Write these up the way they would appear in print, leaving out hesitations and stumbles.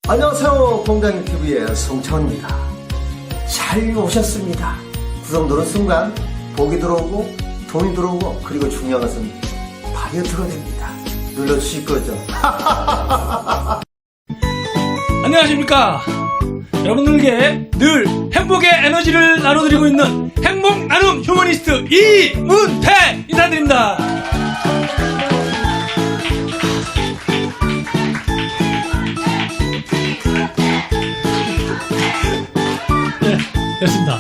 안녕하세요. 공장TV의 송차원입니다. 잘 오셨습니다. 구성 누른 순간 복이 들어오고 돈이 들어오고, 그리고 중요한 것은 다이어트가 됩니다. 눌러주실 거죠? 안녕하십니까. 여러분들께 늘 행복의 에너지를 나눠드리고 있는 행복 나눔 휴머니스트 이문태 인사드립니다. 네, 됐습니다.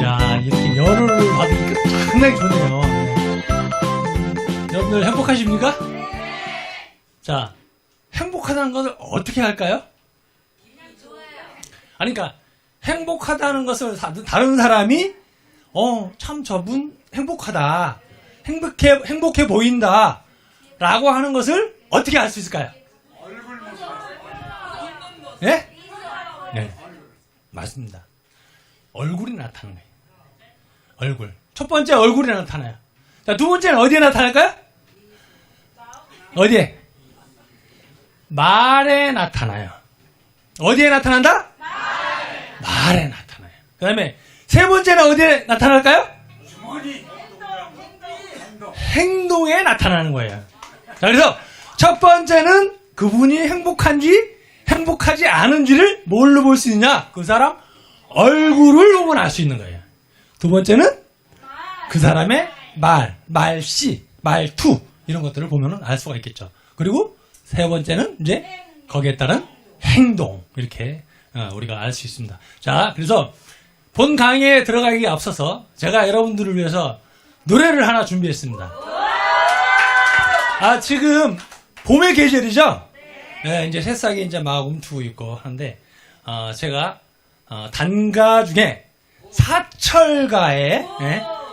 야, 이렇게 열을 받으니까 상당히 좋네요. 여러분들 행복하십니까? 자, 행복하다는 것을 어떻게 할까요? 아니, 그러니까 행복하다는 것을 다른 사람이 참 저분 행복하다, 행복해 보인다 라고 하는 것을 어떻게 알 수 있을까요? 예? 네, 맞습니다. 얼굴이 나타나는 거예요. 얼굴. 첫 번째 얼굴이 나타나요. 자, 두 번째는 어디에 나타날까요? 어디에? 말에 나타나요. 어디에 나타난다? 말에 나타나요. 그 다음에 세 번째는 어디에 나타날까요? 행동에 나타나는 거예요. 자, 그래서 첫 번째는 그분이 행복한지 행복하지 않은지를 뭘로 볼 수 있느냐? 그 사람 얼굴을 보면 알 수 있는 거예요. 두 번째는 그 사람의 말씨, 말투 이런 것들을 보면 알 수가 있겠죠. 그리고 세 번째는 이제 거기에 따른 행동, 이렇게 우리가 알 수 있습니다. 자, 그래서 본 강의에 들어가기에 앞서서 제가 여러분들을 위해서 노래를 하나 준비했습니다. 지금 봄의 계절이죠? 네, 이제 새싹이 이제 막 움트고 있고 하는데, 제가 단가 중에 사철가의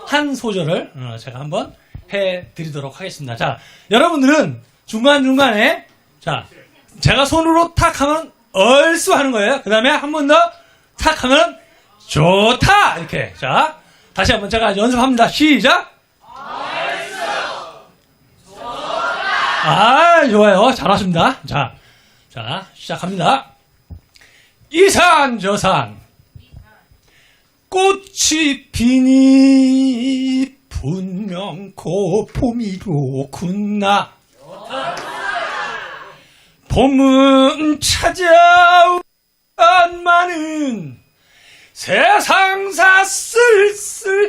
한 소절을 제가 한번 해드리도록 하겠습니다. 자, 여러분들은 중간중간에, 자, 제가 손으로 탁 하면 얼쑤 하는 거예요. 그 다음에 한 번 더 탁 하면 좋다! 이렇게. 자, 다시 한번 제가 연습합니다. 시작! 얼쑤! 좋다! 좋아요. 잘하십니다. 자, 시작합니다. 이산저산 꽃이 피니 분명코 봄이로구나. 봄은 찾아온 많은 세상사 쓸쓸하더라.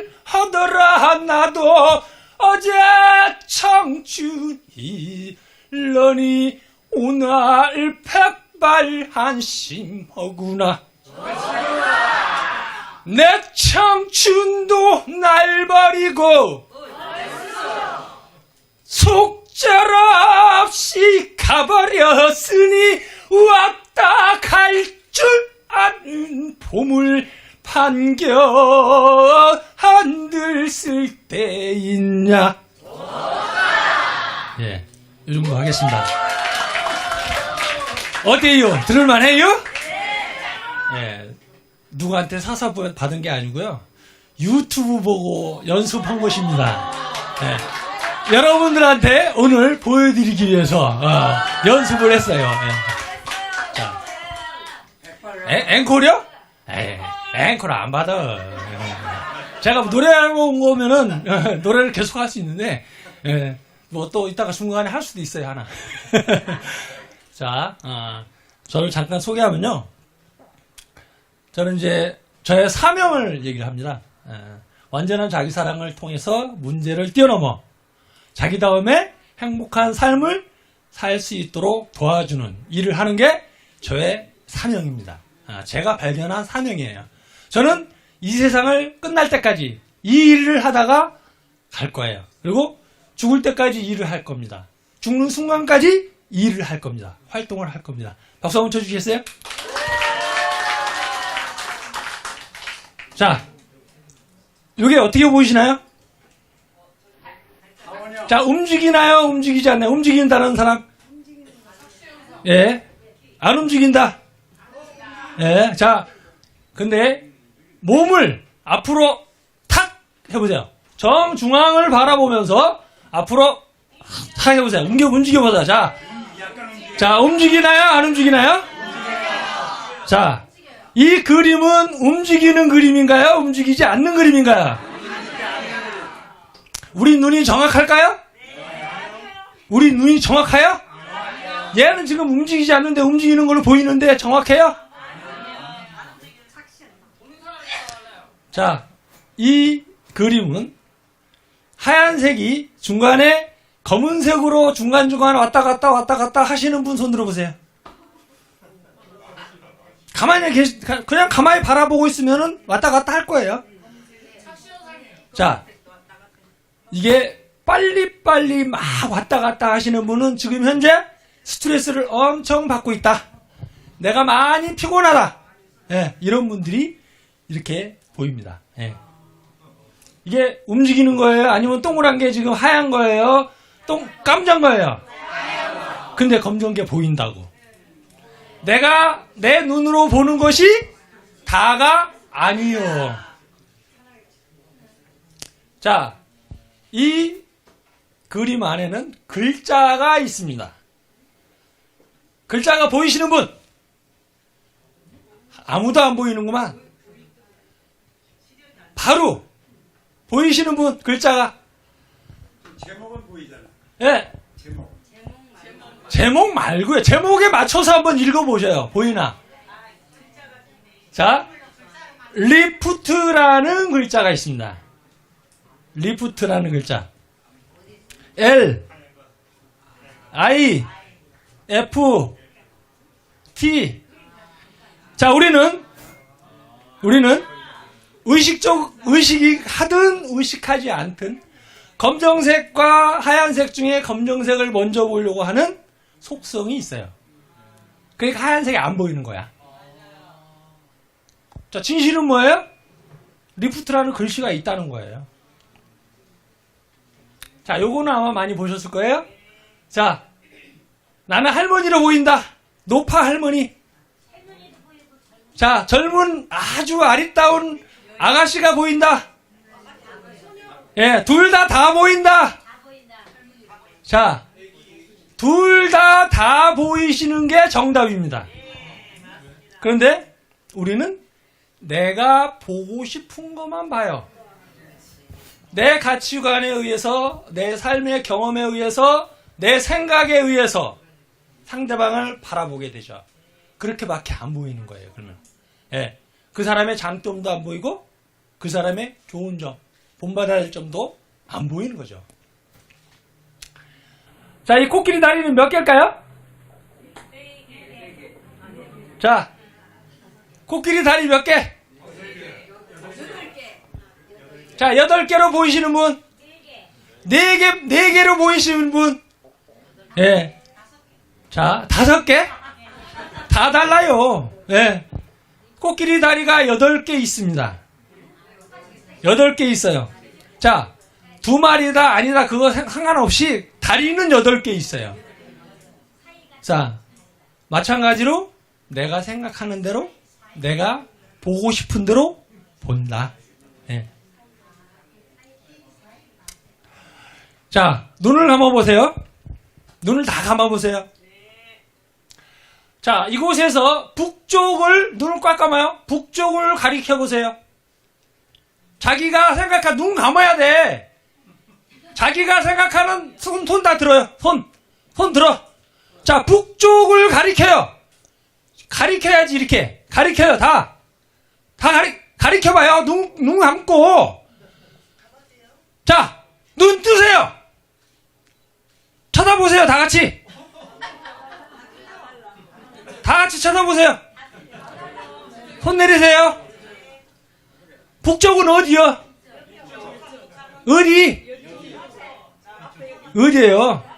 나도 어제 청춘이 러니 오늘 백발한심하구나. 내 청춘도 날 버리고 속절없이 가버렸으니 왔다 갈 줄 아는 봄을 반겨 한들 쓸 때 있냐. 예, 이 정도 하겠습니다. 어때요? 들을만해요? 예, 누구한테 사서 받은 게 아니고요. 유튜브 보고 연습한 것입니다. 예. 여러분들한테 오늘 보여드리기 위해서 연습을 했어요. 자, 앵콜이요? 앵콜 안 받아. 제가 노래하러 온 거면은 노래를 계속 할 수 있는데, 뭐 또 이따가 중간에 할 수도 있어요, 하나. 자, 저를 잠깐 소개하면요. 저는 이제 저의 사명을 얘기를 합니다. 완전한 자기 사랑을 통해서 문제를 뛰어넘어 자기다움의 행복한 삶을 살 수 있도록 도와주는 일을 하는 게 저의 사명입니다. 제가 발견한 사명이에요. 저는 이 세상을 끝날 때까지 이 일을 하다가 갈 거예요. 그리고 죽을 때까지 일을 할 겁니다. 죽는 순간까지 일을 할 겁니다. 활동을 할 겁니다. 박수 한번 쳐주시겠어요? 자, 이게 어떻게 보이시나요? 자, 움직이나요? 움직이지 않나요? 움직인다는 사람? 예. 안 움직인다? 예. 자, 근데 몸을 앞으로 탁 해보세요. 정중앙을 바라보면서 앞으로 탁 해보세요. 움직여보자. 자, 움직이나요? 안 움직이나요? 자, 이 그림은 움직이는 그림인가요? 움직이지 않는 그림인가요? 우리 눈이 정확할까요? 우리 눈이 정확해요? 얘는 지금 움직이지 않는데 움직이는 걸로 보이는데 정확해요? 자, 이 그림은 하얀색이 중간에 검은색으로 중간중간 왔다 갔다 하시는 분 손 들어보세요. 그냥 가만히 바라보고 있으면은 왔다 갔다 할 거예요. 자, 이게 빨리빨리 막 왔다 갔다 하시는 분은 지금 현재 스트레스를 엄청 받고 있다. 내가 많이 피곤하다. 예, 이런 분들이 이렇게 보입니다. 예. 이게 움직이는 거예요? 아니면 동그란 게 지금 하얀 거예요? 깜장 거예요? 근데 검정한 게 보인다고. 내가 내 눈으로 보는 것이 다가 아니요. 자, 이 그림 안에는 글자가 있습니다. 글자가 보이시는 분? 아무도 안 보이는구만. 바로 보이시는 분 글자가. 제목은 보이잖아. 예. 제목 말고요. 제목에 맞춰서 한번 읽어보셔요. 보이나? 자, 리프트라는 글자가 있습니다. 리프트라는 글자. L, I, F, T. 자, 우리는 의식이 하든 의식하지 않든 검정색과 하얀색 중에 검정색을 먼저 보려고 하는 속성이 있어요. 그러니까 하얀색이 안 보이는 거야. 자, 진실은 뭐예요? 리프트라는 글씨가 있다는 거예요. 자, 요거는 아마 많이 보셨을 거예요. 자, 나는 할머니로 보인다. 노파 할머니. 자, 젊은 아주 아리따운 아가씨가 보인다. 예, 둘 다 보인다. 자, 둘 다 보이시는 게 정답입니다. 그런데 우리는 내가 보고 싶은 것만 봐요. 내 가치관에 의해서, 내 삶의 경험에 의해서, 내 생각에 의해서 상대방을 바라보게 되죠. 그렇게밖에 안 보이는 거예요, 그러면. 예. 그 사람의 장점도 안 보이고, 그 사람의 좋은 점, 본받아야 할 점도 안 보이는 거죠. 자, 이 코끼리 다리는 몇 개일까요? 자, 코끼리 다리 몇 개? 자, 8개로 보이시는 분? 4개로 보이시는 분? 예. 자, 5개? 다 달라요. 예. 코끼리 다리가 8개 있습니다. 8개 있어요. 자, 2마리다 아니다 그거 상관없이 다리는 8개 있어요. 자, 마찬가지로 내가 생각하는 대로, 내가 보고 싶은 대로 본다. 예. 자, 눈을 감아보세요. 눈을 다 감아보세요. 자, 이곳에서 북쪽을, 눈을 꽉 감아요. 북쪽을 가리켜보세요. 자기가 생각한, 눈 감아야 돼. 자기가 생각하는, 손 다 들어요. 손 들어. 자, 북쪽을 가리켜요. 가리켜야지, 이렇게. 가리켜요, 다 가리켜봐요. 눈 감고. 자, 눈 뜨세요. 쳐다보세요, 다 같이. 다 같이 쳐다보세요. 손 내리세요. 북쪽은 어디요? 어디? 어디예요?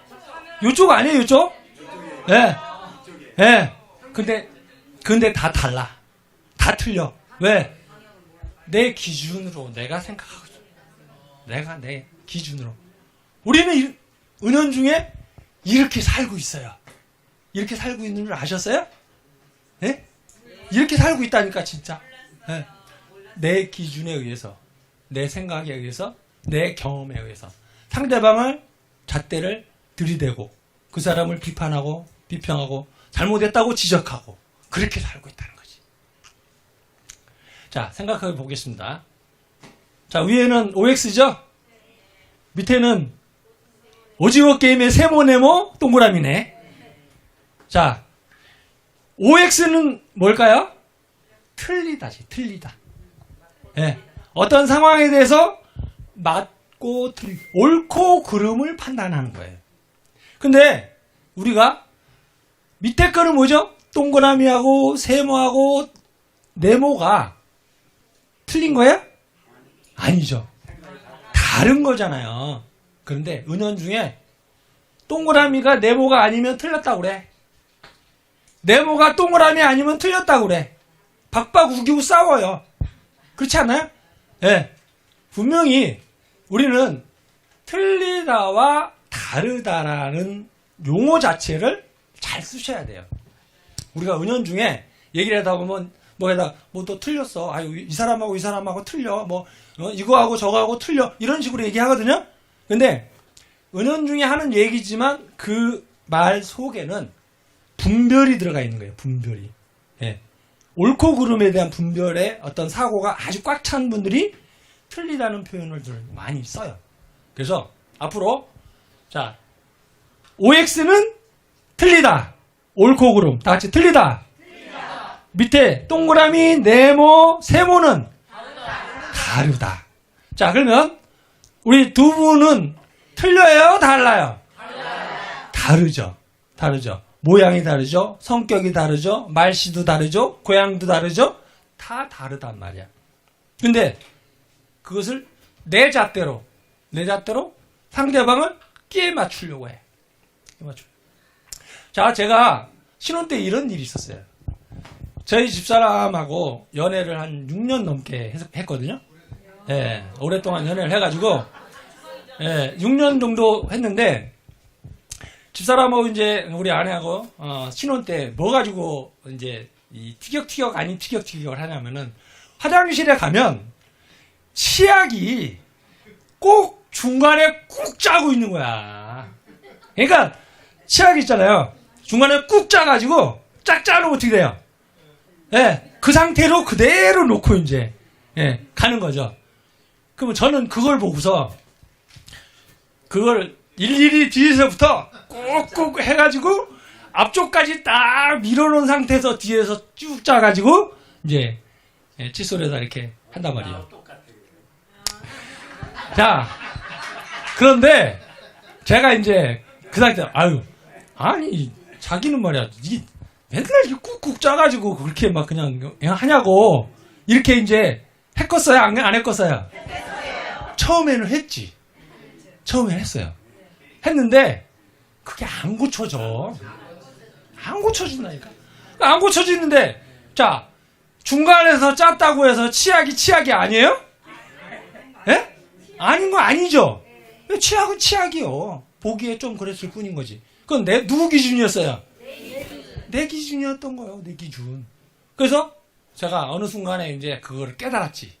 이쪽 아니에요, 이쪽? 예. 예. 근데 다 달라. 다 틀려. 왜? 내 기준으로 내가 생각하고 있어. 내가 내 기준으로. 우리는 은연중에 이렇게 살고 있어요. 이렇게 살고 있는 줄 아셨어요? 예? 이렇게 살고 있다니까, 진짜. 예. 내 기준에 의해서, 내 생각에 의해서, 내 경험에 의해서 상대방을 잣대를 들이대고 그 사람을 비판하고 비평하고 잘못했다고 지적하고 그렇게 살고 있다는 거지. 자, 생각해 보겠습니다. 자, 위에는 OX죠? 밑에는 오징어 게임의 세모, 네모, 동그라미네. 자, OX는 뭘까요? 틀리다지, 틀리다. 예. 어떤 상황에 대해서 맞고 옳고 그름을 판단하는 거예요. 근데 우리가 밑에 거는 뭐죠? 동그라미하고 세모하고 네모가 틀린 거예요? 아니죠. 다른 거잖아요. 그런데 은연중에 동그라미가 네모가 아니면 틀렸다고 그래. 네모가 동그라미 아니면 틀렸다고 그래. 박박 우기고 싸워요. 그렇지 않나요? 예. 네. 분명히 우리는 틀리다와 다르다라는 용어 자체를 잘 쓰셔야 돼요. 우리가 은연중에 얘기를 하다 보면 뭐 또 틀렸어. 아유, 이 사람하고 이 사람하고 틀려. 이거하고 저거하고 틀려. 이런 식으로 얘기하거든요. 근데 은연중에 하는 얘기지만 그 말 속에는 분별이 들어가 있는 거예요. 분별이. 예. 옳고 그름에 대한 분별의 어떤 사고가 아주 꽉 찬 분들이 틀리다는 표현을 많이 써요. 그래서 앞으로 자, OX는 틀리다. 옳고 그름. 다 같이 틀리다. 밑에 동그라미, 네모, 세모는 다르다. 자, 그러면 우리 두 분은 틀려요? 달라요? 다르죠. 다르죠. 모양이 다르죠. 성격이 다르죠. 말씨도 다르죠. 고향도 다르죠. 다 다르단 말이야. 근데 그것을 내 잣대로 상대방을 끼에 맞추려고 해. 자, 제가 신혼 때 이런 일이 있었어요. 저희 집사람하고 연애를 한 6년 넘게 했거든요. 예, 오랫동안 연애를 해가지고, 6년 정도 했는데, 집사람하고 이제 우리 아내하고, 신혼 때 뭐 가지고 이제 이 티격태격 아닌 티격태격을 하냐면은, 화장실에 가면 치약이 꼭 중간에 꾹 짜고 있는 거야. 그러니까, 치약 있잖아요. 중간에 꾹 짜가지고, 짝 짜놓으면 어떻게 돼요? 예, 그 상태로 그대로 놓고 이제, 가는 거죠. 그러면 저는 그걸 보고서, 그걸 일일이 뒤에서부터 꾹꾹 해가지고, 앞쪽까지 딱 밀어놓은 상태에서 뒤에서 쭉 짜가지고, 이제, 칫솔에다 이렇게 한단 말이에요. 자, 그런데, 제가 이제, 그 상태, 아니, 자기는 말이야, 맨날 이렇게 꾹꾹 짜가지고 그렇게 막 그냥 하냐고 이렇게 이제 했겠어요? 안 했겠어요? 처음에는 했지. 처음에는 했어요. 했는데 그게 안 고쳐져. 안 고쳐진다니까. 안 고쳐지는데 자, 중간에서 짰다고 해서 치약이 아니에요? 예? 아닌 거 아니죠. 치약은 치약이요. 보기에 좀 그랬을 뿐인 거지. 그건 누구 기준이었어요? 내 기준이었던 거예요. 내 기준. 그래서 제가 어느 순간에 이제 그걸 깨달았지.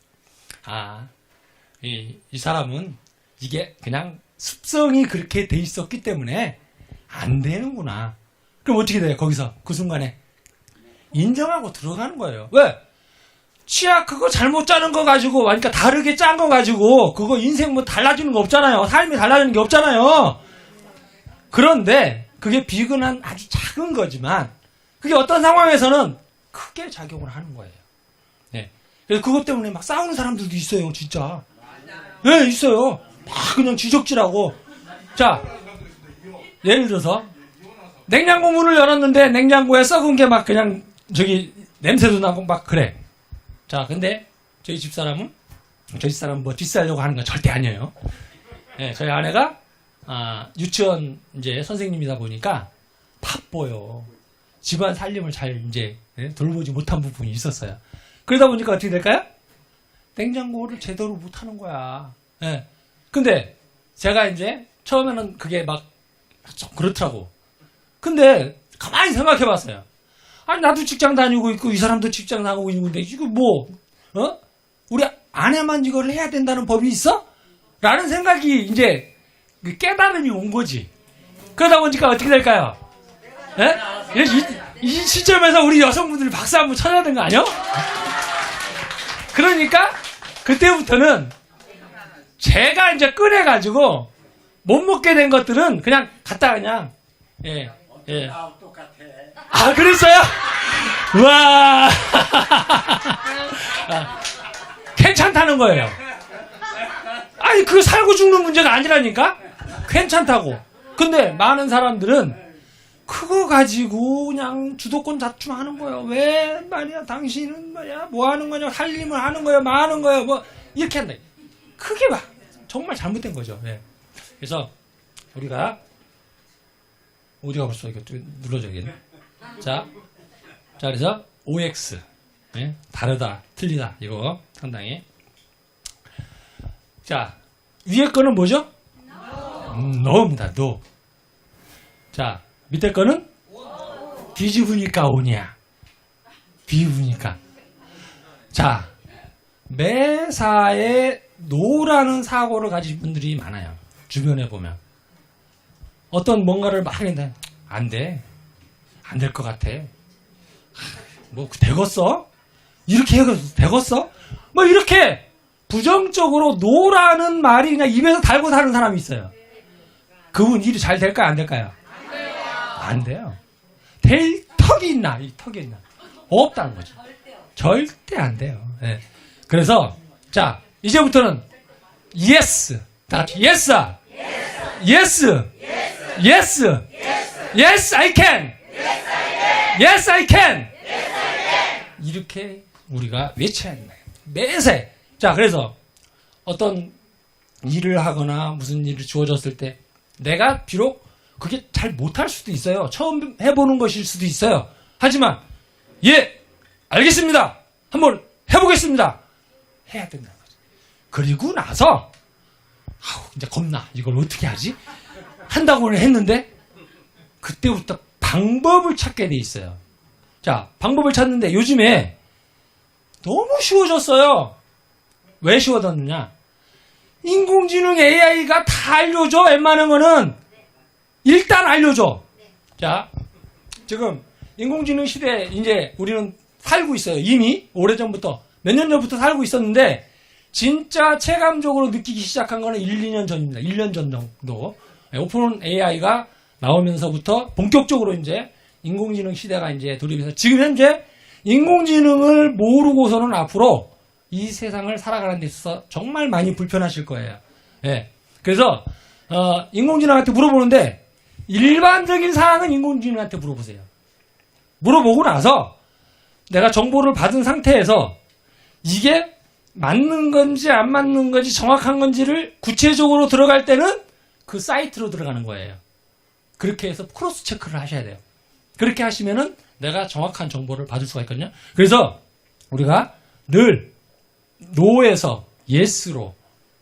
이 사람은 이게 그냥 습성이 그렇게 돼 있었기 때문에 안 되는구나. 그럼 어떻게 돼요? 거기서 그 순간에 인정하고 들어가는 거예요. 왜? 치약 그거 잘못 짜는 거 가지고, 그러니까 다르게 짠 거 가지고 그거 인생 뭐 달라지는 거 없잖아요. 삶이 달라지는 게 없잖아요. 그런데 그게 비근한 아주 작은 거지만 그게 어떤 상황에서는 크게 작용을 하는 거예요. 네. 그래서 그것 때문에 막 싸우는 사람들도 있어요, 진짜. 네, 있어요. 막 그냥 지적질하고. 자, 예를 들어서 냉장고 문을 열었는데 냉장고에 썩은 게 막 그냥 냄새도 나고 막 그래. 자, 근데 저희 집사람은 뭐 뒷살려고 하는 건 절대 아니에요. 네, 저희 아내가 유치원 이제 선생님이다 보니까 바빠요. 집안 살림을 잘 이제 돌보지 못한 부분이 있었어요. 그러다 보니까 어떻게 될까요? 냉장고를 제대로 못 하는 거야. 예. 근데 제가 이제 처음에는 그게 막 좀 그렇더라고. 근데 가만히 생각해 봤어요. 아니, 나도 직장 다니고 있고 이 사람도 직장 다니고 있는데 이거 우리 아내만 이걸 해야 된다는 법이 있어? 라는 생각이 이제 깨달음이 온 거지. 그러다 보니까 어떻게 될까요? 예? 이 시점에서 우리 여성분들 박수 한번 쳐야 되는 거 아니야? 그러니까 그때부터는 제가 이제 꺼내가지고 못 먹게 된 것들은 그냥 갖다 그냥 예. 똑같아. 아, 그랬어요? 와. 괜찮다는 거예요. 아니, 그 살고 죽는 문제가 아니라니까? 괜찮다고. 근데 많은 사람들은 그거 가지고 그냥 주도권 다툼하는 거예요. 왜 말이야, 당신은 말이야, 뭐 하는 거냐, 살림을 하는 거예요, 뭐 하는 거예요, 뭐, 이렇게 한다. 그게 막, 정말 잘못된 거죠. 예. 그래서, 우리가, 어디가 벌써 이거 눌러줘야겠네. 자, 그래서 OX. 예? 다르다, 틀리다. 이거 상당히. 자, 위에 거는 뭐죠? no입니다. no. 자, 밑에 거는 뒤집으니까 오냐. 뒤집으니까. 자, 매사에 no라는 사고를 가진 분들이 많아요. 주변에 보면. 어떤 뭔가를 막 했는데 안 돼. 안 될 것 같아. 뭐 되겠어? 이렇게 해서 되겠어? 뭐 이렇게 부정적으로 노라는 말이 그냥 입에서 달고 사는 사람이 있어요. 그분 일이 잘 될까요? 안 될까요? 안 돼요. 될 턱이 있나? 이 턱이 있나? 없다는 거죠. 절대 안 돼요. 네. 그래서 자 이제부터는 yes, 다 같이 yes, yes, yes, yes, I can, yes, I can. 이렇게 우리가 외쳐야 된다. 매세. 자, 그래서 어떤 일을 하거나 무슨 일이 주어졌을 때 내가 비록 그게 잘 못할 수도 있어요. 처음 해보는 것일 수도 있어요. 하지만 예, 알겠습니다. 한번 해보겠습니다. 해야 된다는 거죠. 그리고 나서 이제 겁나. 이걸 어떻게 하지? 한다고는 했는데 그때부터 방법을 찾게 돼 있어요. 자, 방법을 찾는데 요즘에 너무 쉬워졌어요. 왜 쉬워졌느냐? 인공지능 AI가 다 알려줘. 웬만한 거는 일단 알려줘. 자, 지금 인공지능 시대에 이제 우리는 살고 있어요. 이미 오래전부터 몇 년 전부터 살고 있었는데 진짜 체감적으로 느끼기 시작한 거는 1, 2년 전입니다. 1년 전 정도. 오픈 AI가 나오면서부터 본격적으로 이제 인공지능 시대가 이제 돌입해서 지금 현재 인공지능을 모르고서는 앞으로 이 세상을 살아가는 데 있어서 정말 많이 불편하실 거예요. 예. 그래서 인공지능한테 물어보는데 일반적인 사항은 인공지능한테 물어보세요. 물어보고 나서 내가 정보를 받은 상태에서 이게 맞는 건지 안 맞는 건지 정확한 건지를 구체적으로 들어갈 때는 그 사이트로 들어가는 거예요. 그렇게 해서 크로스 체크를 하셔야 돼요. 그렇게 하시면은 내가 정확한 정보를 받을 수가 있거든요. 그래서 우리가 늘 no에서 yes로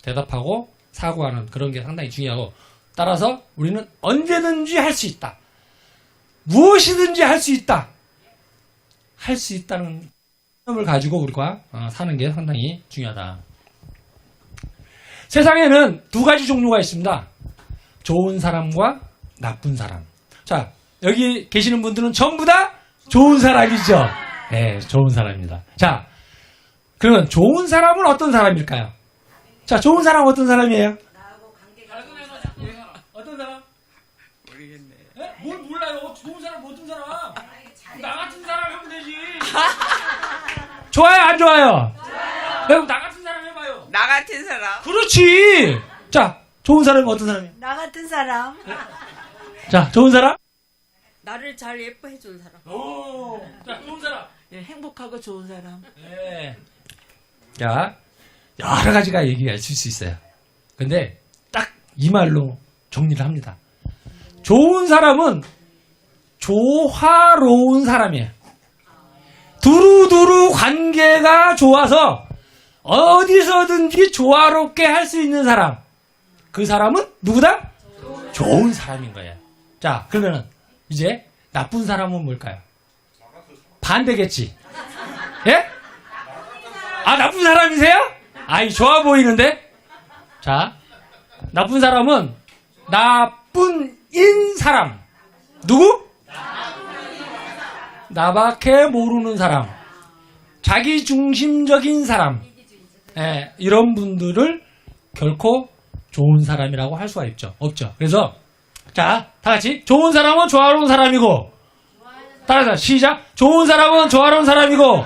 대답하고 사고하는 그런 게 상당히 중요하고 따라서 우리는 언제든지 할 수 있다. 무엇이든지 할 수 있다. 할 수 있다는 점을 가지고 우리가 사는 게 상당히 중요하다. 세상에는 두 가지 종류가 있습니다. 좋은 사람과 나쁜 사람. 자, 여기 계시는 분들은 전부 다 좋은 사람이죠. 네, 좋은 사람입니다. 자, 그러면 좋은 사람은 어떤 사람일까요? 자, 좋은 사람은 어떤 사람이에요? 나하고 관계가 어떤 사람? 모르겠네. 네? 뭘 몰라요? 좋은 사람, 어떤 사람? 나 같은 사람 하면 되지. 좋아요, 안 좋아요? 좋아요. 그럼 나 같은 사람 해봐요. 나 같은 사람. 그렇지. 자, 좋은 사람은 어떤 사람이에요? 나 같은 사람. 자, 좋은 사람? 나를 잘 예뻐해 준 사람. 오. 자, 좋은 사람. 예, 행복하고 좋은 사람. 네. 자, 여러 가지가 얘기가 있을 수 있어요. 근데 딱 이 말로 정리를 합니다. 좋은 사람은 조화로운 사람이에요. 두루두루 관계가 좋아서 어디서든지 조화롭게 할 수 있는 사람. 그 사람은 누구다? 좋은 사람인 거예요. 자, 그러면은 이제 나쁜 사람은 뭘까요? 반대겠지. 예? 아, 나쁜 사람이세요? 아이, 좋아 보이는데? 자, 나쁜 사람은 나쁜인 사람. 누구? 나밖에 모르는 사람. 자기 중심적인 사람, 이런 분들을 결코 좋은 사람이라고 할 수가 없죠. 그래서 자, 다 같이 좋은 사람은 조화로운 사람이고, 따라서 시작. 좋은 사람은 조화로운 사람이고,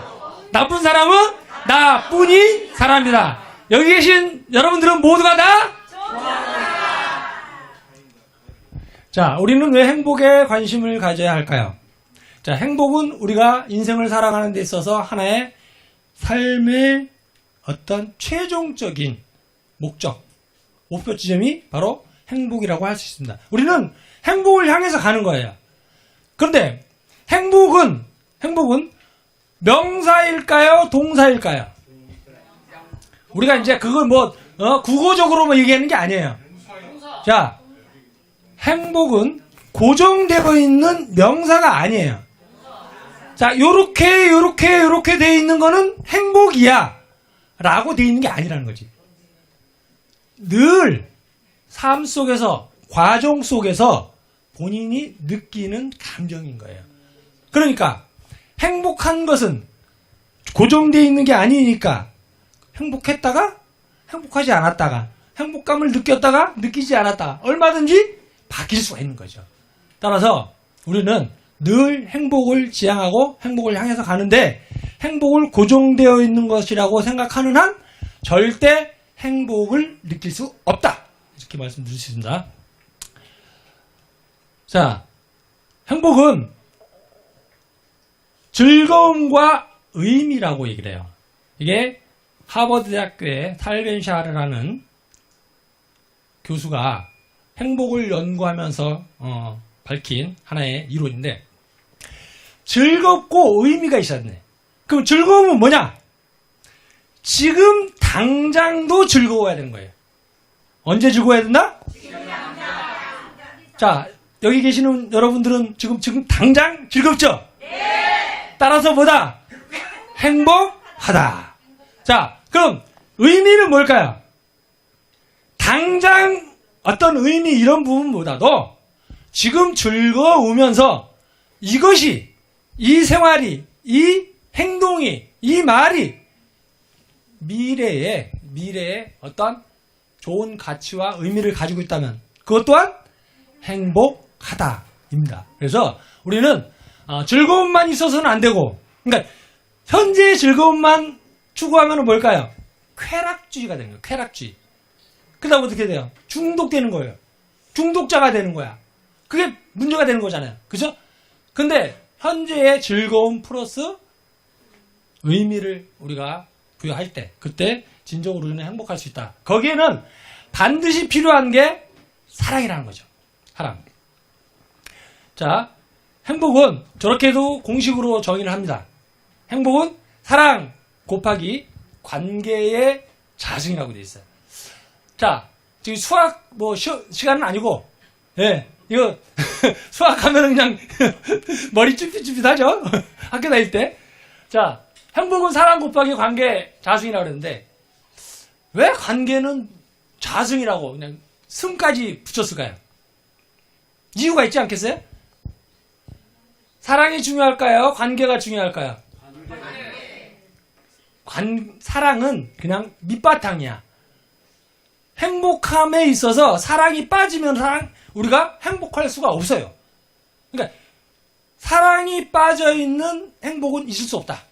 나쁜 사람은 나뿐인 사람이다. 여기 계신 여러분들은 모두가 다 자, 우리는 왜 행복에 관심을 가져야 할까요? 자, 행복은 우리가 인생을 살아가는 데 있어서 하나의 삶의 어떤 최종적인 목표 지점이 바로 행복이라고 할 수 있습니다. 우리는 행복을 향해서 가는 거예요. 그런데 행복은 명사일까요? 동사일까요? 우리가 이제 그걸 국어적으로 얘기하는 게 아니에요. 자, 행복은 고정되어 있는 명사가 아니에요. 자, 요렇게 되어 있는 거는 행복이야 라고 되어 있는 게 아니라는 거지. 늘 삶 속에서, 과정 속에서 본인이 느끼는 감정인 거예요. 그러니까 행복한 것은 고정되어 있는 게 아니니까 행복했다가 행복하지 않았다가 행복감을 느꼈다가 느끼지 않았다가 얼마든지 바뀔 수가 있는 거죠. 따라서 우리는 늘 행복을 지향하고 행복을 향해서 가는데 행복을 고정되어 있는 것이라고 생각하는 한 절대 행복을 느낄 수 없다. 이렇게 말씀드릴 수 있습니다. 자, 행복은 즐거움과 의미라고 얘기를 해요. 이게 하버드 대학교의 탈벤샤르라는 교수가 행복을 연구하면서 밝힌 하나의 이론인데, 즐겁고 의미가 있어야 돼. 그럼 즐거움은 뭐냐? 지금 당장도 즐거워야 되는 거예요. 언제 즐거워야 된다? 자, 여기 계시는 여러분들은 지금 당장 즐겁죠? 네. 따라서 뭐다? 행복하다. 자, 그럼 의미는 뭘까요? 당장 어떤 의미 이런 부분보다도 지금 즐거우면서 이것이, 이 생활이, 이 행동이, 이 말이 미래에 어떤 좋은 가치와 의미를 가지고 있다면 그것 또한 행복하다입니다. 그래서 우리는 즐거움만 있어서는 안 되고, 그러니까 현재의 즐거움만 추구하면 뭘까요? 쾌락주의가 되는 거예요. 쾌락주의. 그다음 어떻게 돼요? 중독되는 거예요. 중독자가 되는 거야. 그게 문제가 되는 거잖아요. 그죠? 근데 현재의 즐거움 플러스 의미를 우리가 부여할 때, 그때 진정으로 우리는 행복할 수 있다. 거기에는 반드시 필요한 게 사랑이라는 거죠. 사랑. 자, 행복은 저렇게도 공식으로 정의를 합니다. 행복은 사랑 곱하기 관계의 자승이라고 되어 있어요. 자, 지금 수학 시간은 아니고, 예, 이거 수학하면 그냥 머리 쭈삣쭈삣하죠. 학교 다닐 때. 자, 행복은 사랑 곱하기 관계 자승이라고 그랬는데 왜 관계는 자승이라고 그냥 승까지 붙였을까요? 이유가 있지 않겠어요? 사랑이 중요할까요? 관계가 중요할까요? 사랑은 그냥 밑바탕이야. 행복함에 있어서 사랑이 빠지면 우리가 행복할 수가 없어요. 그러니까 사랑이 빠져있는 행복은 있을 수 없다.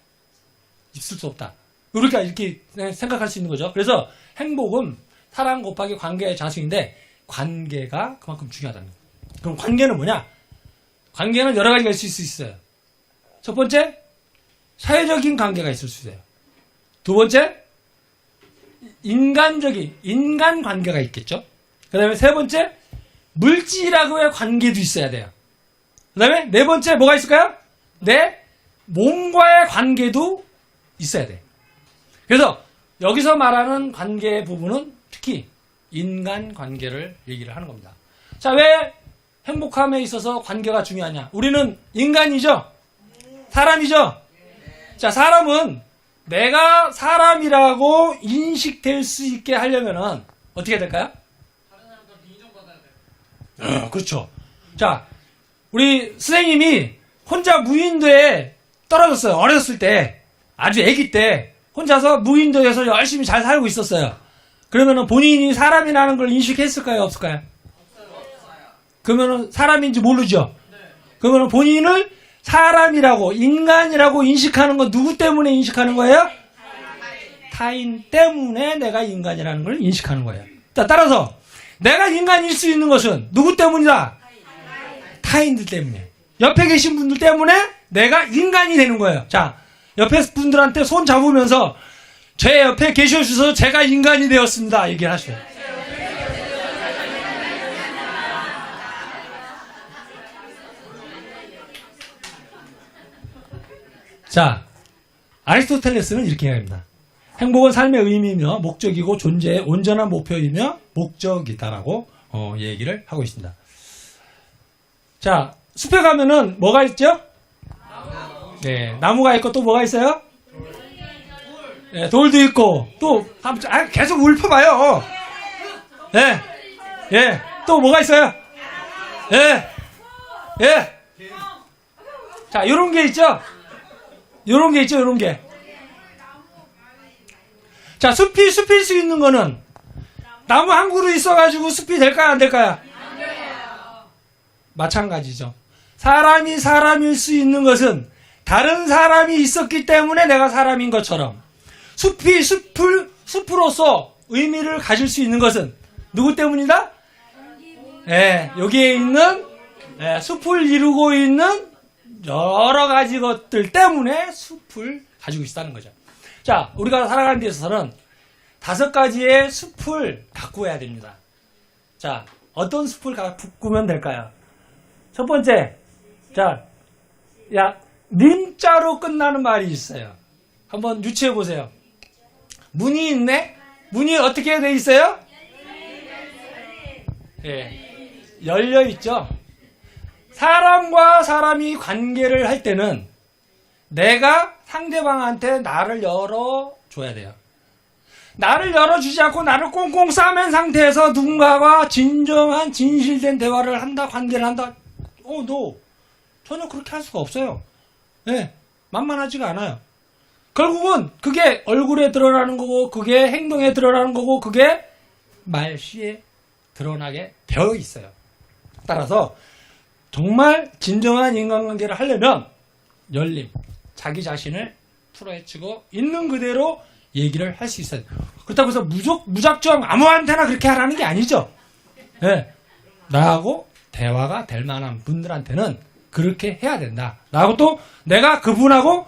있을 수 없다. 이렇게 생각할 수 있는 거죠. 그래서 행복은 사랑 곱하기 관계의 자승인데 관계가 그만큼 중요하다는 거예요. 그럼 관계는 뭐냐? 관계는 여러 가지가 있을 수 있어요. 첫 번째, 사회적인 관계가 있을 수 있어요. 두 번째, 인간 관계가 있겠죠. 그 다음에 세 번째, 물질하고의 관계도 있어야 돼요. 그 다음에 네 번째 뭐가 있을까요? 내 몸과의 관계도 있어야 돼. 그래서 여기서 말하는 관계 부분은 특히 인간 관계를 얘기를 하는 겁니다. 자, 왜 행복함에 있어서 관계가 중요하냐? 우리는 인간이죠? 사람이죠? 자, 사람은 내가 사람이라고 인식될 수 있게 하려면은 어떻게 될까요? 다른 사람들한테 인정받아야 돼. 그렇죠. 자, 우리 선생님이 혼자 무인도에 떨어졌어요. 어렸을 때. 아주 아기 때 혼자서 무인도에서 열심히 잘 살고 있었어요. 그러면은 본인이 사람이라는 걸 인식했을까요? 없을까요? 그러면은 사람인지 모르죠? 그러면은 본인을 사람이라고, 인간이라고 인식하는 건 누구 때문에 인식하는 거예요? 타인 때문에 내가 인간이라는 걸 인식하는 거예요. 자, 따라서 내가 인간일 수 있는 것은 누구 때문이다? 타인들 때문에. 옆에 계신 분들 때문에 내가 인간이 되는 거예요. 자, 옆에 분들한테 손 잡으면서 제 옆에 계셔주셔서 제가 인간이 되었습니다. 얘기를 하셔요. 자, 아리스토텔레스는 이렇게 얘기합니다. 행복은 삶의 의미이며 목적이고 존재의 온전한 목표이며 목적이다라고 얘기를 하고 있습니다. 자, 숲에 가면은 뭐가 있죠? 네, 나무가 있고 또 뭐가 있어요? 네, 돌도 있고 또 계속 읊어봐요. 예, 예, 또 뭐가 있어요? 예, 예. 자, 요런 게 있죠? 요런 게 있죠, 요런 게. 자, 숲일 수 있는 거는 나무 한 그루 있어가지고 숲이 될까요, 안 될까요? 안 돼요. 마찬가지죠. 사람이 사람일 수 있는 것은 다른 사람이 있었기 때문에 내가 사람인 것처럼 숲이 숲으로서 의미를 가질 수 있는 것은 누구 때문이다? 예, 여기에 있는 숲을 이루고 있는 여러 가지 것들 때문에 숲을 가지고 있다는 거죠. 자, 우리가 살아가는 데 있어서는 5가지의 숲을 가꾸어야 됩니다. 자, 어떤 숲을 가꾸면 될까요? 첫 번째, 자, 님자로 끝나는 말이 있어요. 한번 유추해 보세요. 문이 있네? 문이 어떻게 돼 있어요? 예, 열려 있죠. 사람과 사람이 관계를 할 때는 내가 상대방한테 나를 열어줘야 돼요. 나를 열어주지 않고 나를 꽁꽁 싸맨 상태에서 누군가와 진정한 진실된 대화를 한다, 관계를 한다. 너 전혀 그렇게 할 수가 없어요. 네, 만만하지가 않아요. 결국은 그게 얼굴에 드러나는 거고, 그게 행동에 드러나는 거고, 그게 말씨에 드러나게 되어 있어요. 따라서 정말 진정한 인간관계를 하려면 열림, 자기 자신을 풀어헤치고 있는 그대로 얘기를 할 수 있어요. 그렇다고 해서 무작정 아무한테나 그렇게 하라는 게 아니죠. 네, 나하고 대화가 될 만한 분들한테는 그렇게 해야 된다. 라고 또 내가 그분하고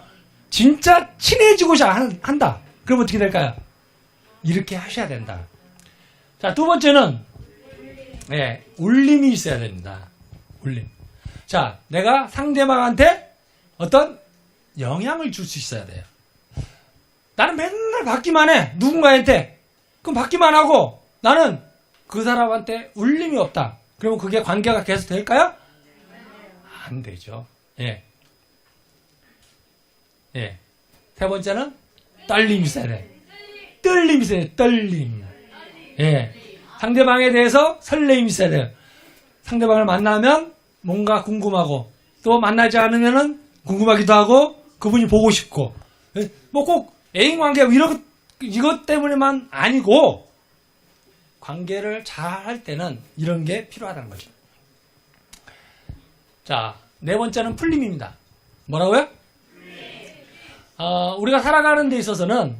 진짜 친해지고자 한다. 그럼 어떻게 될까요? 이렇게 하셔야 된다. 자, 두 번째는 울림이 있어야 됩니다. 울림. 자, 내가 상대방한테 어떤 영향을 줄 수 있어야 돼요. 나는 맨날 받기만 해. 누군가한테. 그럼 받기만 하고 나는 그 사람한테 울림이 없다. 그러면 그게 관계가 계속 될까요? 안 되죠. 예. 예. 세 번째는 떨림이 있어야 돼. 떨림이 있어야 돼. 떨림. 예. 상대방에 대해서 설렘이 있어야 돼요. 상대방을 만나면 뭔가 궁금하고 또 만나지 않으면은 궁금하기도 하고 그분이 보고 싶고 뭐 꼭 애인 관계 이것 때문에만 아니고 관계를 잘 할 때는 이런 게 필요하다는 거죠. 자, 네 번째는 풀림입니다. 뭐라고요? 우리가 살아가는 데 있어서는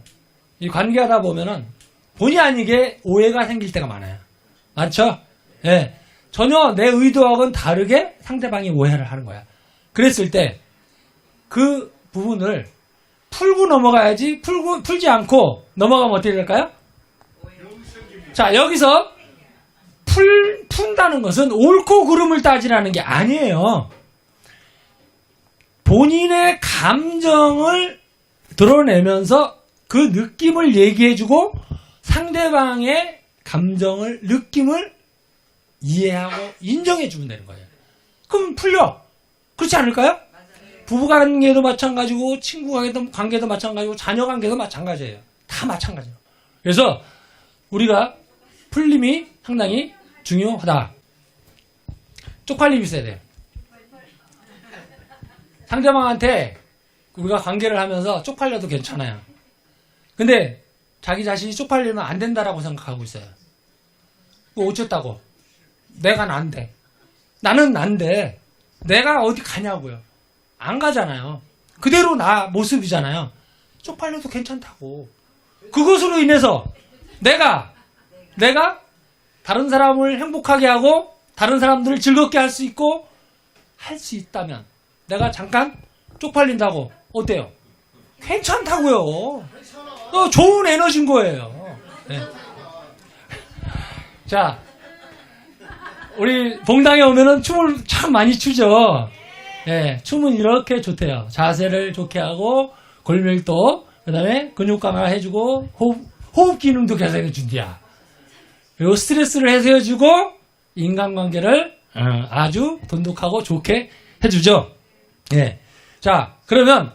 이 관계하다 보면은 본의 아니게 오해가 생길 때가 많아요. 맞죠? 예. 전혀 내 의도하고는 다르게 상대방이 오해를 하는 거야. 그랬을 때 그 부분을 풀고 넘어가야지 풀지 않고 넘어가면 어떻게 될까요? 자, 여기서 푼다는 것은 옳고 그름을 따지라는 게 아니에요. 본인의 감정을 드러내면서 그 느낌을 얘기해주고 상대방의 감정을, 느낌을 이해하고 인정해주면 되는 거예요. 그럼 풀려. 그렇지 않을까요? 부부관계도 마찬가지고 친구관계도 마찬가지고 자녀관계도 마찬가지예요. 다 마찬가지예요. 그래서 우리가 풀림이 상당히 중요하다. 쪽팔림이 있어야 돼요. 상대방한테 우리가 관계를 하면서 쪽팔려도 괜찮아요. 근데 자기 자신이 쪽팔리면 안 된다라고 생각하고 있어요. 뭐 어쨌다고? 내가 난데. 나는 난데. 내가 어디 가냐고요. 안 가잖아요. 그대로 나 모습이잖아요. 쪽팔려도 괜찮다고. 그것으로 인해서 내가 다른 사람을 행복하게 하고 다른 사람들을 즐겁게 할 수 있고 할 수 있다면 내가 잠깐 쪽팔린다고 어때요? 괜찮다고요. 좋은 에너지인 거예요. 네. 자, 우리 봉당에 오면은 춤을 참 많이 추죠. 네, 춤은 이렇게 좋대요. 자세를 좋게 하고 골밀도, 그 다음에 근육 강화 해주고 호흡 기능도 개선해 준디야. 그리고 스트레스를 해소해주고 인간관계를 아주 돈독하고 좋게 해주죠. 예. 자, 그러면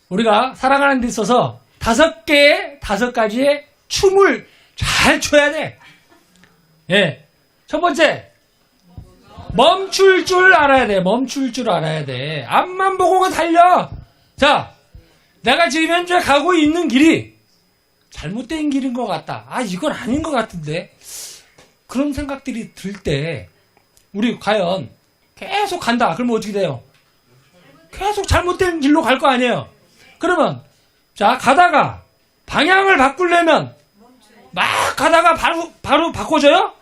우리가 살아가는 데 있어서 5가지의 춤을 잘 춰야 돼. 예. 첫 번째, 멈출 줄 알아야 돼. 멈출 줄 알아야 돼. 앞만 보고 달려. 자, 내가 지금 현재 가고 있는 길이 잘못된 길인 것 같다. 아, 이건 아닌 것 같은데. 그런 생각들이 들 때, 우리 과연 계속 간다. 그러면 어떻게 돼요? 계속 잘못된 길로 갈 거 아니에요? 그러면, 자, 가다가 방향을 바꾸려면 막 가다가 바로 바꿔줘요?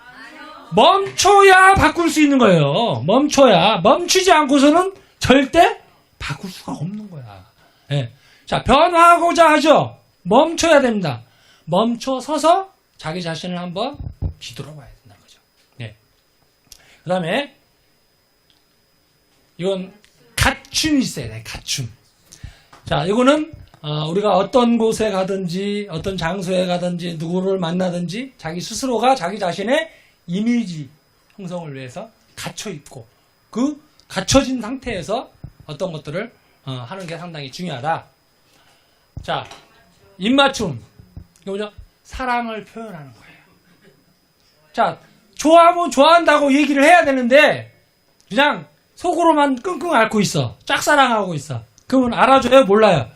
멈춰야 바꿀 수 있는 거예요. 멈춰야. 멈추지 않고서는 절대 바꿀 수가 없는 거야. 예. 자, 변화하고자 하죠? 멈춰야 됩니다. 멈춰 서서 자기 자신을 한번 뒤돌아봐야 된다는 거죠. 예. 그 다음에, 이건 갖춤이 있어야 돼, 갖춤. 자, 이거는, 우리가 어떤 곳에 가든지, 어떤 장소에 가든지, 누구를 만나든지, 자기 스스로가 자기 자신의 이미지 형성을 위해서 갇혀있고, 그 갇혀진 상태에서 어떤 것들을 하는 게 상당히 중요하다. 자, 입맞춤. 이거 뭐죠? 사랑을 표현하는 거예요. 자, 좋아하면 좋아한다고 얘기를 해야 되는데, 그냥 속으로만 끙끙 앓고 있어. 짝사랑하고 있어. 그러면 알아줘요? 몰라요?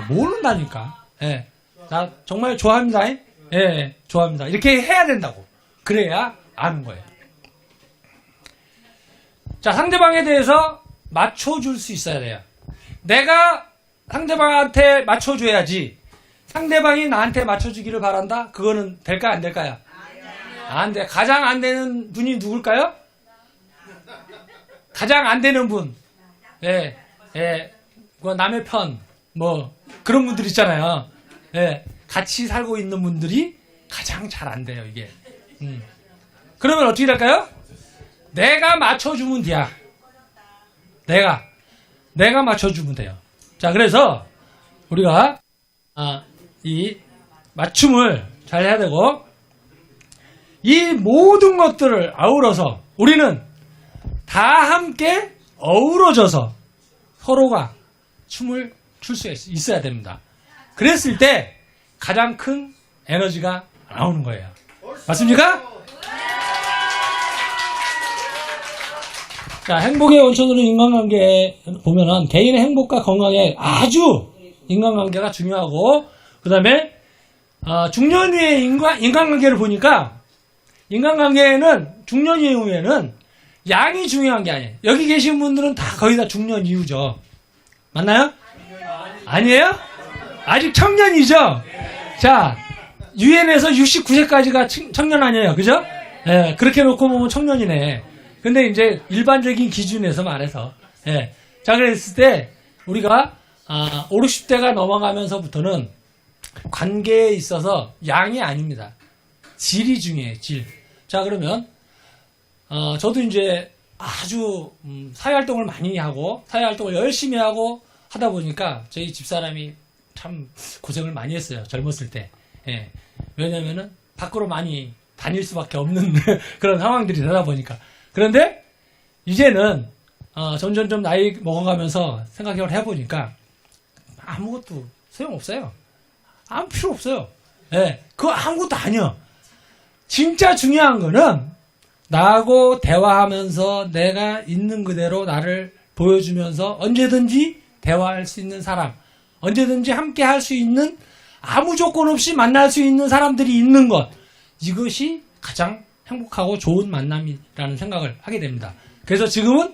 모른다니까. 예. 나 정말 좋아합니다. 예, 좋아합니다. 이렇게 해야 된다고. 그래야 아는 거예요. 자, 상대방에 대해서 맞춰줄 수 있어야 돼요. 내가 상대방한테 맞춰줘야지. 상대방이 나한테 맞춰주기를 바란다? 그거는 될까요? 안 될까요? 안 돼. 가장 안 되는 분이 누굴까요? 가장 안 되는 분. 예, 예. 그 남의 편. 그런 분들 있잖아요. 예. 같이 살고 있는 분들이 가장 잘 안 돼요, 이게. 그러면 어떻게 될까요? 내가 맞춰주면 돼야. 내가 맞춰주면 돼요. 자, 그래서 우리가 이 맞춤을 잘 해야 되고, 이 모든 것들을 아우러서 우리는 다 함께 어우러져서 서로가 춤을 출 수 있어야 됩니다. 그랬을 때 가장 큰 에너지가 나오는 거예요. 맞습니까? 자, 행복의 원천으로 인간관계 보면은 개인의 행복과 건강에 아주 인간관계가 중요하고, 그 다음에 중년 이후의 인간관계를 보니까 인간관계에는 중년 이후에는 양이 중요한 게 아니에요. 여기 계신 분들은 다 거의 다 중년 이후죠. 맞나요? 아니에요? 아직 청년이죠? 자, 유엔에서 69세까지가 청년 아니에요. 그죠? 예, 그렇게 놓고 보면 청년이네. 근데 이제 일반적인 기준에서 말해서. 예. 자, 그랬을 때 우리가 5, 60대가 넘어가면서부터는 관계에 있어서 양이 아닙니다. 질이 중요해요, 질. 자, 그러면 저도 이제 아주 사회활동을 많이 하고 사회활동을 열심히 하고 하다 보니까 저희 집사람이 참 고생을 많이 했어요. 젊었을 때. 예. 왜냐면은 밖으로 많이 다닐 수밖에 없는 그런 상황들이 되다 보니까. 그런데 이제는 점점 나이 먹어가면서 생각을 해보니까 아무것도 소용없어요. 아무 필요 없어요. 예. 그거 아무것도 아니야. 진짜 중요한 거는 나하고 대화하면서 내가 있는 그대로 나를 보여주면서 언제든지 대화할 수 있는 사람, 언제든지 함께 할 수 있는, 아무 조건 없이 만날 수 있는 사람들이 있는 것, 이것이 가장 행복하고 좋은 만남이라는 생각을 하게 됩니다. 그래서 지금은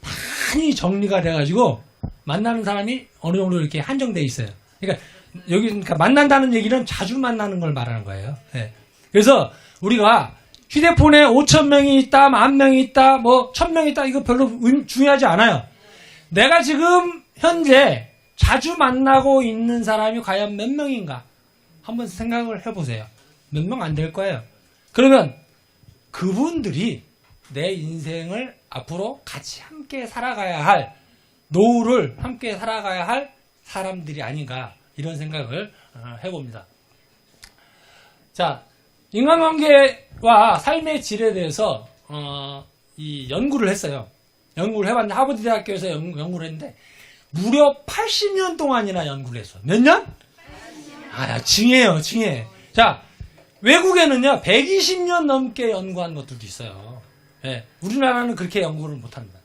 많이 정리가 돼가지고 만나는 사람이 어느 정도 이렇게 한정돼 있어요. 그러니까 그러니까 만난다는 얘기는 자주 만나는 걸 말하는 거예요. 예. 그래서 우리가 휴대폰에 5,000명이 있다, 10,000명이 있다, 뭐 1,000명이 있다, 이거 별로 중요하지 않아요. 내가 지금 현재 자주 만나고 있는 사람이 과연 몇 명인가? 한번 생각을 해보세요. 몇 명 안 될 거예요. 그러면 그분들이 내 인생을 앞으로 같이 함께 살아가야 할, 노후를 함께 살아가야 할 사람들이 아닌가, 이런 생각을 해봅니다. 자, 인간관계와 삶의 질에 대해서 이 연구를 했어요. 연구를 해봤는데 하버드 대학교에서 연구를 했는데 무려 80년 동안이나 연구를 했어. 몇 년? 징해요, 징해. 자, 외국에는요 120년 넘게 연구한 것들도 있어요. 예, 우리나라는 그렇게 연구를 못합니다.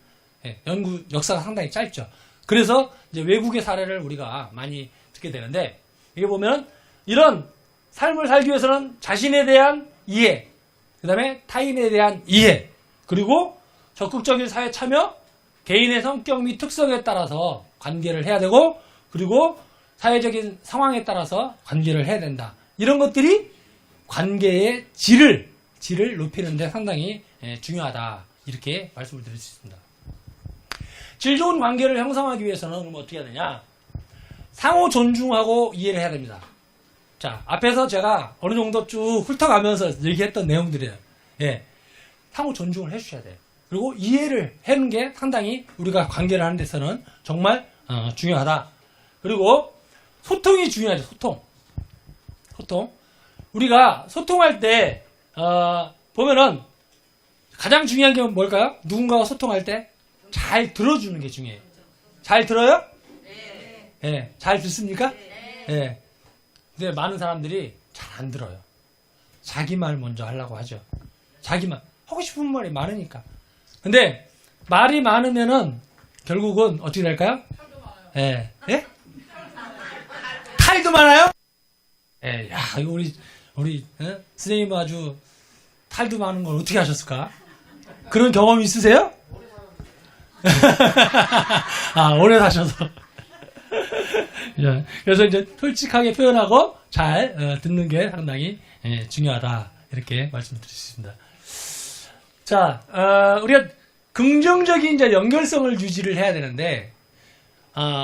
예, 연구 역사가 상당히 짧죠. 그래서 이제 외국의 사례를 우리가 많이 듣게 되는데, 이게 보면 이런 삶을 살기 위해서는 자신에 대한 이해, 그 다음에 타인에 대한 이해, 그리고 적극적인 사회 참여, 개인의 성격 및 특성에 따라서 관계를 해야 되고, 그리고 사회적인 상황에 따라서 관계를 해야 된다. 이런 것들이 관계의 질을 높이는 데 상당히 중요하다. 이렇게 말씀을 드릴 수 있습니다. 질 좋은 관계를 형성하기 위해서는 그럼 어떻게 해야 되냐? 상호 존중하고 이해를 해야 됩니다. 자, 앞에서 제가 어느 정도 쭉 훑어가면서 얘기했던 내용들이에요. 예. 상호 존중을 해주셔야 돼요. 그리고 이해를 하는 게 상당히 우리가 관계를 하는 데서는 정말 중요하다. 그리고 소통이 중요하죠. 소통. 우리가 소통할 때 보면은 가장 중요한 게 뭘까요? 누군가와 소통할 때 잘 들어주는 게 중요해요. 잘 들어요? 네. 네. 잘 듣습니까? 네. 네. 근데 많은 사람들이 잘 안 들어요. 자기 말 먼저 하려고 하죠. 자기만 하고 싶은 말이 많으니까. 근데 말이 많으면은 결국은 어떻게 될까요? 탈도 많아요. 예. 예? 탈도 많아요? 예. 야, 이거 우리 선생님 아주 탈도 많은 걸 어떻게 하셨을까? 그런 경험 있으세요? 오래 사셔서. 그래서 이제 솔직하게 표현하고 잘 듣는 게 상당히 중요하다. 이렇게 말씀드릴 수 있습니다. 자, 우리가 긍정적인 이제 연결성을 유지를 해야 되는데,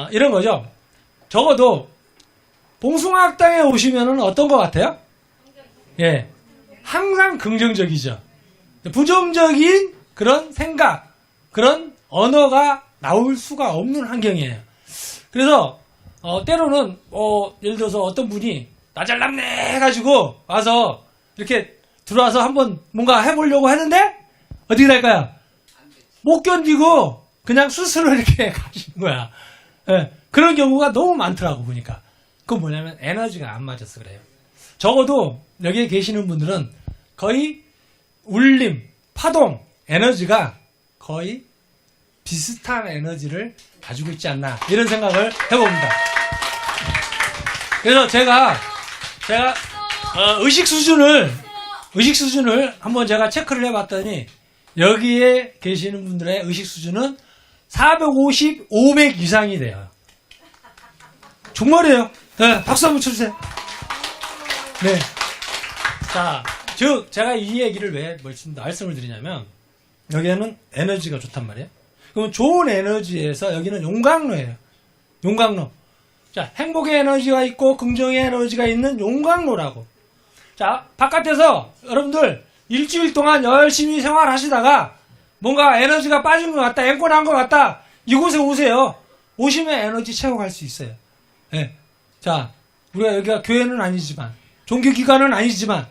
이런 거죠. 적어도 봉숭아학당에 오시면은 어떤 것 같아요? 예. 항상 긍정적이죠. 부정적인 그런 생각, 그런 언어가 나올 수가 없는 환경이에요. 그래서, 때로는, 예를 들어서 어떤 분이 나 잘났네 해가지고 와서 이렇게 들어와서 한번 뭔가 해보려고 하는데 어떻게 될까요? 못 견디고 그냥 스스로 이렇게 가시는 거야. 예, 그런 경우가 너무 많더라고 보니까. 그건 뭐냐면 에너지가 안 맞아서 그래요. 적어도 여기에 계시는 분들은 거의 울림, 파동, 에너지가 거의 비슷한 에너지를 가지고 있지 않나 이런 생각을 해봅니다. 그래서 제가 의식 수준을 한번 제가 체크를 해봤더니 여기에 계시는 분들의 의식 수준은 450, 500 이상이 돼요. 정말이에요. 네, 박수 한번 쳐주세요. 네. 자, 즉 제가 이 얘기를 왜 말씀을 드리냐면 여기에는 에너지가 좋단 말이에요. 그러면 좋은 에너지에서 여기는 용광로예요. 용광로. 자, 행복의 에너지가 있고 긍정의 에너지가 있는 용광로라고. 자, 바깥에서 여러분들 일주일 동안 열심히 생활하시다가 뭔가 에너지가 빠진 것 같다, 앵꼬난 것 같다, 이곳에 오세요. 오시면 에너지 채워갈 수 있어요. 네. 자, 우리가 여기가 교회는 아니지만, 종교기관은 아니지만,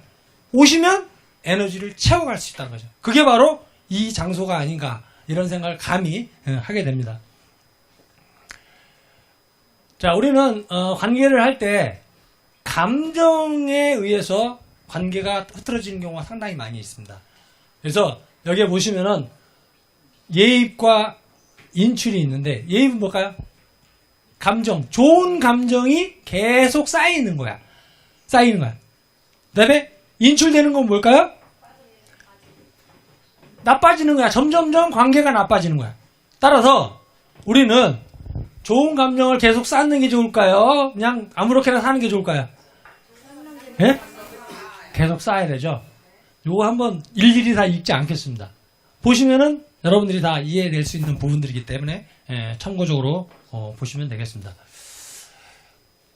오시면 에너지를 채워갈 수 있다는 거죠. 그게 바로 이 장소가 아닌가, 이런 생각을 감히 하게 됩니다. 자, 우리는 관계를 할 때 감정에 의해서 관계가 흐트러지는 경우가 상당히 많이 있습니다. 그래서 여기에 보시면은 예입과 인출이 있는데 예입은 뭘까요? 감정, 좋은 감정이 계속 쌓이는 거야. 쌓이는 거야. 그 다음에 인출되는 건 뭘까요? 나빠지는 거야. 점점점 관계가 나빠지는 거야. 따라서 우리는 좋은 감정을 계속 쌓는 게 좋을까요? 그냥 아무렇게나 사는 게 좋을까요? 예? 계속 쌓아야 되죠. 요거 한번 일일이 다 읽지 않겠습니다. 보시면은 여러분들이 다 이해될 수 있는 부분들이기 때문에 참고적으로 보시면 되겠습니다.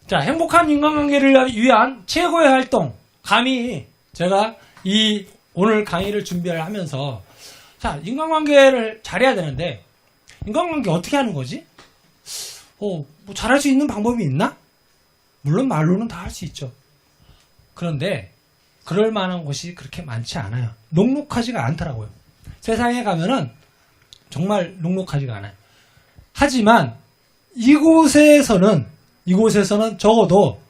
자, 행복한 인간관계를 위한 최고의 활동. 감히 제가 이 오늘 강의를 준비를 하면서 자, 인간관계를 잘해야 되는데 인간관계 어떻게 하는 거지? 뭐 잘할 수 있는 방법이 있나? 물론 말로는 다 할 수 있죠. 그런데 그럴 만한 곳이 그렇게 많지 않아요. 녹록하지가 않더라고요. 세상에 가면은 정말 녹록하지가 않아요. 하지만 이곳에서는 적어도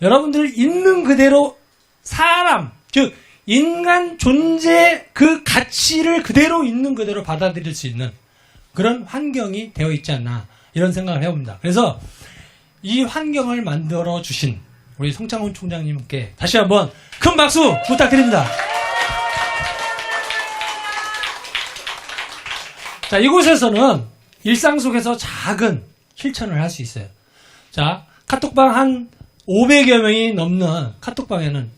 여러분들 있는 그대로 사람, 즉 인간 존재 그 가치를 그대로 있는 그대로 받아들일 수 있는 그런 환경이 되어 있지 않나 이런 생각을 해봅니다. 그래서 이 환경을 만들어 주신 우리 송창훈 총장님께 다시 한번 큰 박수 부탁드립니다. 자, 이곳에서는 일상 속에서 작은 실천을 할 수 있어요. 자, 카톡방 한 500여 명이 넘는 카톡방에는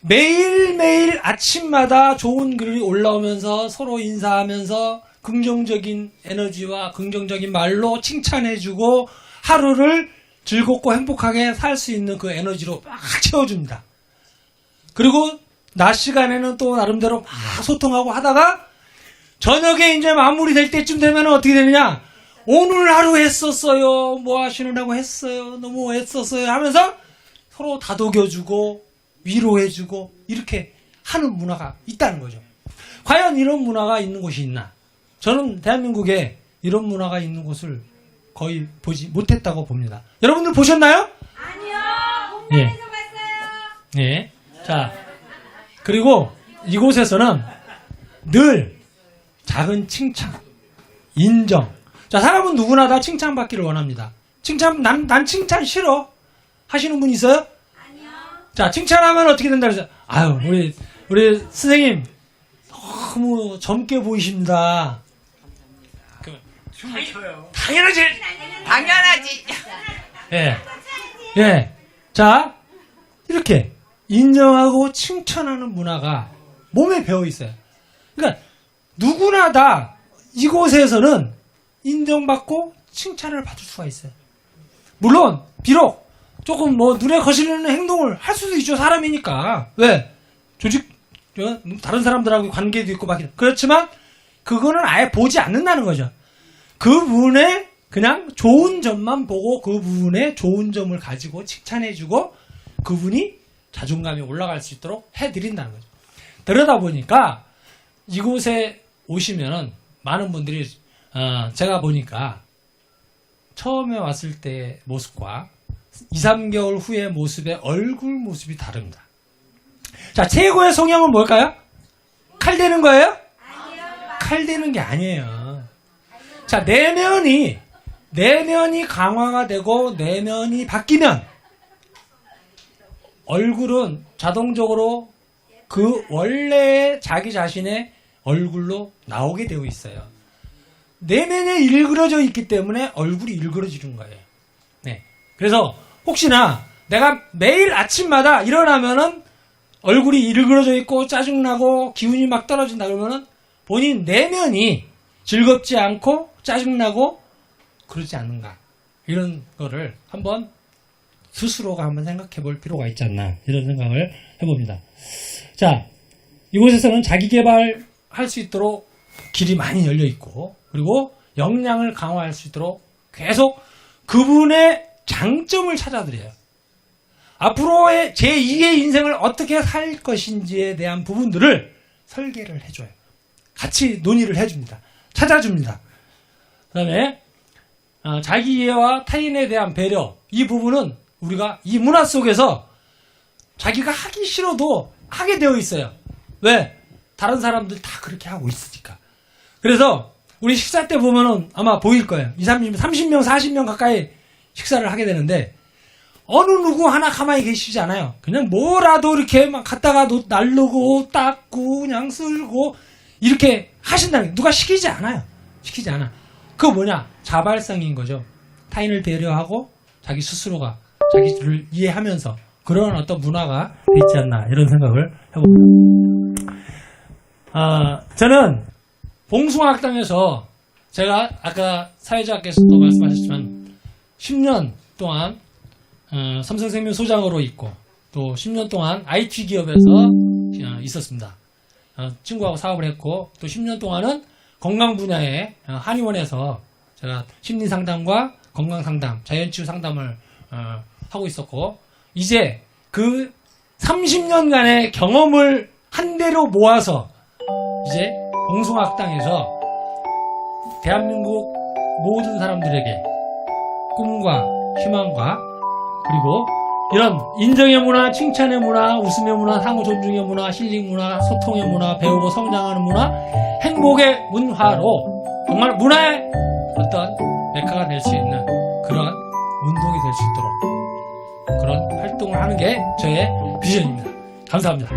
매일매일 아침마다 좋은 글이 올라오면서 서로 인사하면서 긍정적인 에너지와 긍정적인 말로 칭찬해주고 하루를 즐겁고 행복하게 살 수 있는 그 에너지로 막 채워줍니다. 그리고 낮 시간에는 또 나름대로 막 소통하고 하다가 저녁에 이제 마무리될 때쯤 되면 어떻게 되느냐? 오늘 하루 했었어요. 뭐 하시느라고 했어요. 너무 애썼어요. 하면서 서로 다독여주고 위로해주고 이렇게 하는 문화가 있다는 거죠. 과연 이런 문화가 있는 곳이 있나? 저는 대한민국에 이런 문화가 있는 곳을 거의 보지 못했다고 봅니다. 여러분들 보셨나요? 아니요. 예. 공방에서 봤어요. 예. 자, 그리고 이곳에서는 늘 작은 칭찬, 인정. 자, 사람은 누구나 다 칭찬받기를 원합니다. 난 칭찬 싫어. 하시는 분 있어요? 아니요. 자, 칭찬하면 어떻게 된다 그래서, 아유, 우리 선생님, 너무 젊게 보이십니다. 춤을 춰요. 당연하지! 당연하지. 예. 예. 자, 이렇게 인정하고 칭찬하는 문화가 몸에 배어 있어요. 그러니까 누구나 다 이곳에서는 인정받고 칭찬을 받을 수가 있어요. 물론 비록 조금 뭐 눈에 거슬리는 행동을 할 수도 있죠. 사람이니까. 왜? 다른 사람들하고 관계도 있고 막 그렇지만 그거는 아예 보지 않는다는 거죠. 그 부분에 그냥 좋은 점만 보고 그 부분에 좋은 점을 가지고 칭찬해주고 그분이 자존감이 올라갈 수 있도록 해드린다는 거죠. 그러다 보니까 이곳에 오시면은 많은 분들이 제가 보니까 처음에 왔을 때 모습과 2, 3개월 후의 모습의 얼굴 모습이 다릅니다. 자, 최고의 성향은 뭘까요? 칼 대는 거예요? 칼 대는 게 아니에요. 자, 내면이 강화가 되고 내면이 바뀌면 얼굴은 자동적으로 그 원래의 자기 자신의 얼굴로 나오게 되어 있어요. 내면에 일그러져 있기 때문에 얼굴이 일그러지는 거예요. 네. 그래서 혹시나 내가 매일 아침마다 일어나면은 얼굴이 일그러져 있고 짜증나고 기운이 막 떨어진다 그러면은 본인 내면이 즐겁지 않고 짜증나고 그러지 않는가. 이런 거를 한번 스스로가 한번 생각해 볼 필요가 있지 않나. 이런 생각을 해봅니다. 자, 이곳에서는 자기 개발할 수 있도록 길이 많이 열려 있고, 그리고 역량을 강화할 수 있도록 계속 그분의 장점을 찾아드려요. 앞으로의 제2의 인생을 어떻게 살 것인지에 대한 부분들을 설계를 해줘요. 같이 논의를 해줍니다. 찾아줍니다. 그 다음에 자기 이해와 타인에 대한 배려, 이 부분은 우리가 이 문화 속에서 자기가 하기 싫어도 하게 되어 있어요. 왜? 다른 사람들 다 그렇게 하고 있으니까. 그래서 우리 식사 때 보면은 아마 보일 거예요. 30명, 40명 가까이 식사를 하게 되는데 어느 누구 하나 가만히 계시지 않아요. 그냥 뭐라도 이렇게 막 갖다가 날르고 닦고 그냥 쓸고 이렇게 하신다는 게 누가 시키지 않아요. 시키지 않아. 그거 뭐냐? 자발성인 거죠. 타인을 배려하고 자기 스스로가 자기를 이해하면서 그런 어떤 문화가 돼 있지 않나 이런 생각을 해봅니다. 저는 봉숭아학당에서 제가 아까 사회자께서도 말씀하셨지만 10년 동안 삼성생명 소장으로 있고 또 10년 동안 IT 기업에서 있었습니다. 친구하고 사업을 했고 또 10년 동안은 건강 분야의 한의원에서 제가 심리상담과 건강상담, 자연치유 상담을 하고 있었고 이제 그 30년간의 경험을 한 대로 모아서 이제 봉숭아학당에서 대한민국 모든 사람들에게 꿈과 희망과 그리고 이런 인정의 문화, 칭찬의 문화, 웃음의 문화, 상호 존중의 문화, 힐링 문화, 소통의 문화, 배우고 성장하는 문화, 행복의 문화로 정말 문화의 어떤 메카가 될 수 있는 그런 운동이 될 수 있도록 그런 활동을 하는 게 저의 비전입니다. 감사합니다.